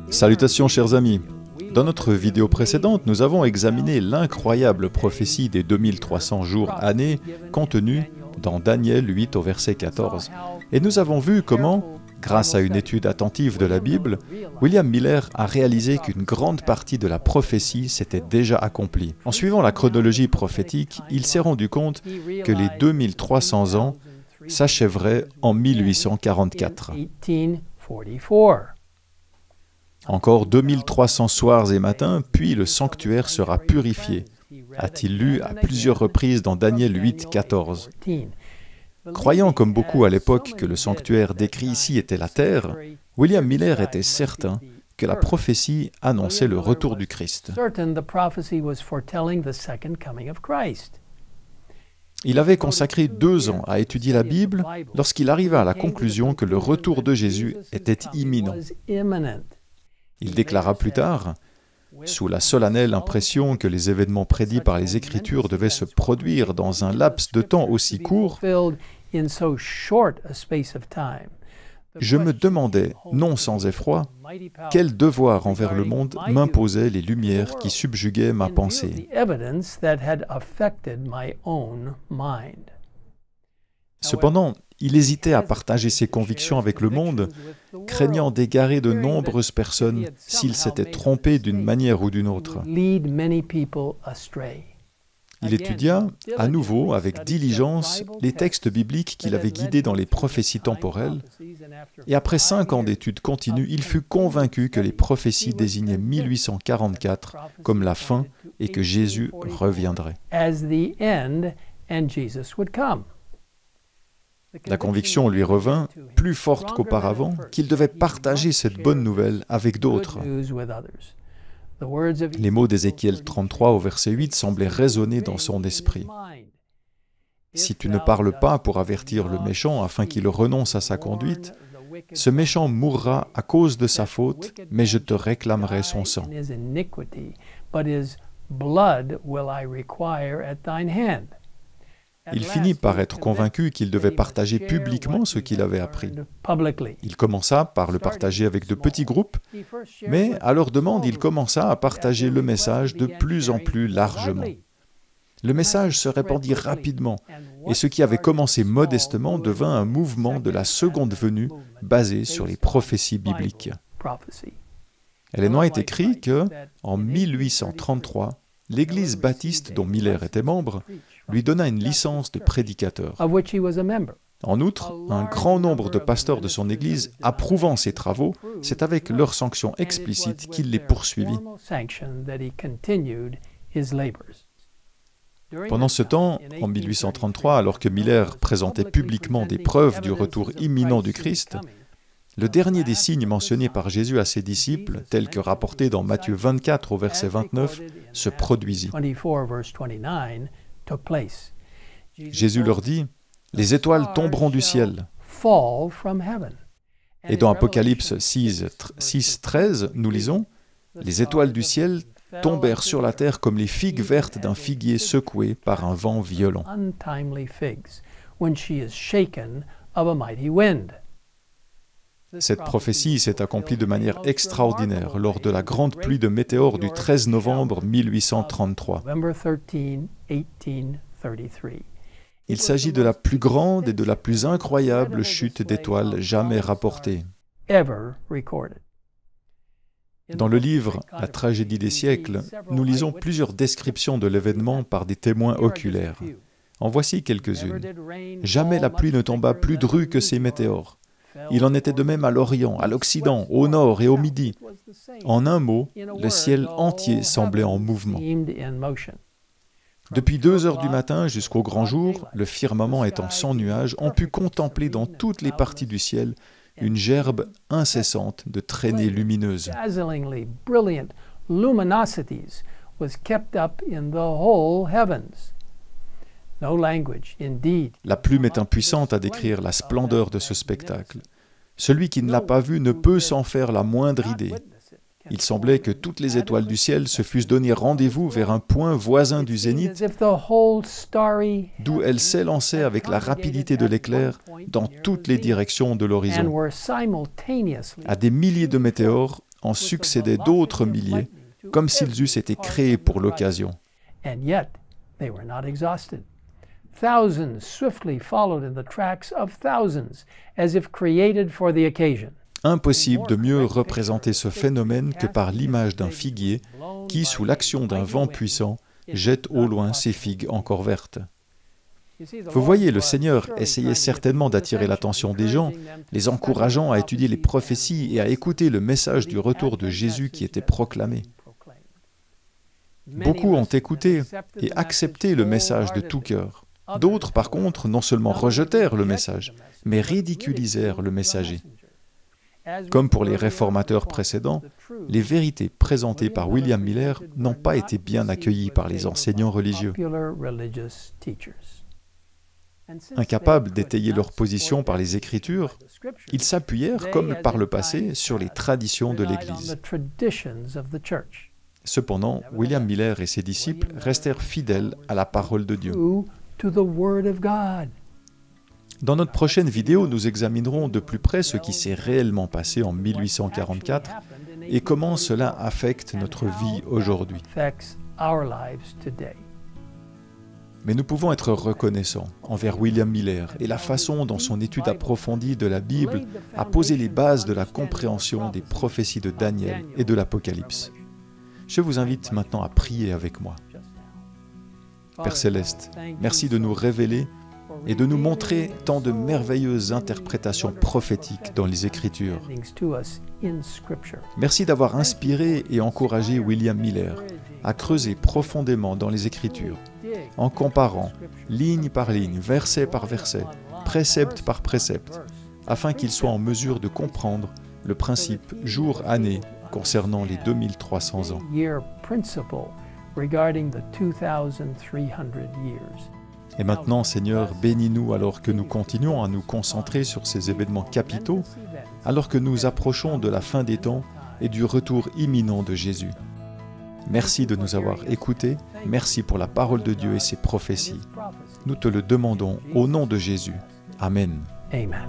Salutations chers amis. Dans notre vidéo précédente, nous avons examiné l'incroyable prophétie des 2300 jours années contenue dans Daniel 8 au verset 14. Et nous avons vu comment, grâce à une étude attentive de la Bible, William Miller a réalisé qu'une grande partie de la prophétie s'était déjà accomplie. En suivant la chronologie prophétique, il s'est rendu compte que les 2300 ans s'achèveraient en 1844. Encore 2300 soirs et matins, puis le sanctuaire sera purifié, a-t-il lu à plusieurs reprises dans Daniel 8, 14. Croyant comme beaucoup à l'époque que le sanctuaire décrit ici était la terre, William Miller était certain que la prophétie annonçait le retour du Christ. Il avait consacré 2 ans à étudier la Bible lorsqu'il arriva à la conclusion que le retour de Jésus était imminent. Il déclara plus tard, sous la solennelle impression que les événements prédits par les Écritures devaient se produire dans un laps de temps aussi court, je me demandais, non sans effroi, quel devoir envers le monde m'imposaient les lumières qui subjuguaient ma pensée. Cependant, il hésitait à partager ses convictions avec le monde, craignant d'égarer de nombreuses personnes s'il s'était trompé d'une manière ou d'une autre. Il étudia, à nouveau, avec diligence, les textes bibliques qu'il avait guidés dans les prophéties temporelles, et après 5 ans d'études continues, il fut convaincu que les prophéties désignaient 1844 comme la fin et que Jésus reviendrait. La conviction lui revint, plus forte qu'auparavant, qu'il devait partager cette bonne nouvelle avec d'autres. Les mots d'Ézéchiel 33 au verset 8 semblaient résonner dans son esprit. « Si tu ne parles pas pour avertir le méchant afin qu'il renonce à sa conduite, ce méchant mourra à cause de sa faute, mais je te réclamerai son sang. » Il finit par être convaincu qu'il devait partager publiquement ce qu'il avait appris. Il commença par le partager avec de petits groupes, mais à leur demande, il commença à partager le message de plus en plus largement. Le message se répandit rapidement, et ce qui avait commencé modestement devint un mouvement de la seconde venue basé sur les prophéties bibliques. Ellen White écrit que, en 1833, l'Église baptiste dont Miller était membre lui donna une licence de prédicateur. En outre, un grand nombre de pasteurs de son Église, approuvant ses travaux, c'est avec leur sanction explicite qu'il les poursuivit. Pendant ce temps, en 1833, alors que Miller présentait publiquement des preuves du retour imminent du Christ, le dernier des signes mentionnés par Jésus à ses disciples, tel que rapporté dans Matthieu 24 au verset 29, se produisit. Jésus leur dit, « Les étoiles tomberont du ciel. » Et dans Apocalypse 6, 13, nous lisons, « Les étoiles du ciel tombèrent sur la terre comme les figues vertes d'un figuier secoué par un vent violent. » Cette prophétie s'est accomplie de manière extraordinaire lors de la grande pluie de météores du 13 novembre 1833. Il s'agit de la plus grande et de la plus incroyable chute d'étoiles jamais rapportée. Dans le livre « La tragédie des siècles », nous lisons plusieurs descriptions de l'événement par des témoins oculaires. En voici quelques-unes. Jamais la pluie ne tomba plus drue que ces météores. Il en était de même à l'Orient, à l'Occident, au Nord et au Midi. En un mot, le ciel entier semblait en mouvement. Depuis 2 heures du matin jusqu'au grand jour, le firmament étant sans nuages, on put contempler dans toutes les parties du ciel une gerbe incessante de traînées lumineuses. La plume est impuissante à décrire la splendeur de ce spectacle. Celui qui ne l'a pas vu ne peut s'en faire la moindre idée. Il semblait que toutes les étoiles du ciel se fussent donné rendez-vous vers un point voisin du zénith, d'où elles s'élançaient avec la rapidité de l'éclair dans toutes les directions de l'horizon. À des milliers de météores en succédaient d'autres milliers, comme s'ils eussent été créés pour l'occasion. Thousands swiftly followed in the tracks of thousands, as if created for the occasion. Impossible de mieux représenter ce phénomène que par l'image d'un figuier qui, sous l'action d'un vent puissant, jette au loin ses figues encore vertes. Vous voyez, le Seigneur essayait certainement d'attirer l'attention des gens, les encourageant à étudier les prophéties et à écouter le message du retour de Jésus qui était proclamé. Beaucoup ont écouté et accepté le message de tout cœur. D'autres, par contre, non seulement rejetèrent le message, mais ridiculisèrent le messager. Comme pour les réformateurs précédents, les vérités présentées par William Miller n'ont pas été bien accueillies par les enseignants religieux. Incapables d'étayer leur position par les Écritures, ils s'appuyèrent, comme par le passé, sur les traditions de l'Église. Cependant, William Miller et ses disciples restèrent fidèles à la parole de Dieu. Dans notre prochaine vidéo, nous examinerons de plus près ce qui s'est réellement passé en 1844 et comment cela affecte notre vie aujourd'hui. Mais nous pouvons être reconnaissants envers William Miller et la façon dont son étude approfondie de la Bible a posé les bases de la compréhension des prophéties de Daniel et de l'Apocalypse. Je vous invite maintenant à prier avec moi. Père Céleste, merci de nous révéler et de nous montrer tant de merveilleuses interprétations prophétiques dans les Écritures. Merci d'avoir inspiré et encouragé William Miller à creuser profondément dans les Écritures, en comparant ligne par ligne, verset par verset, précepte par précepte, afin qu'il soit en mesure de comprendre le principe jour-année concernant les 2300 ans. Et maintenant, Seigneur, bénis-nous alors que nous continuons à nous concentrer sur ces événements capitaux, alors que nous approchons de la fin des temps et du retour imminent de Jésus. Merci de nous avoir écoutés, merci pour la parole de Dieu et ses prophéties. Nous te le demandons au nom de Jésus. Amen. Amen.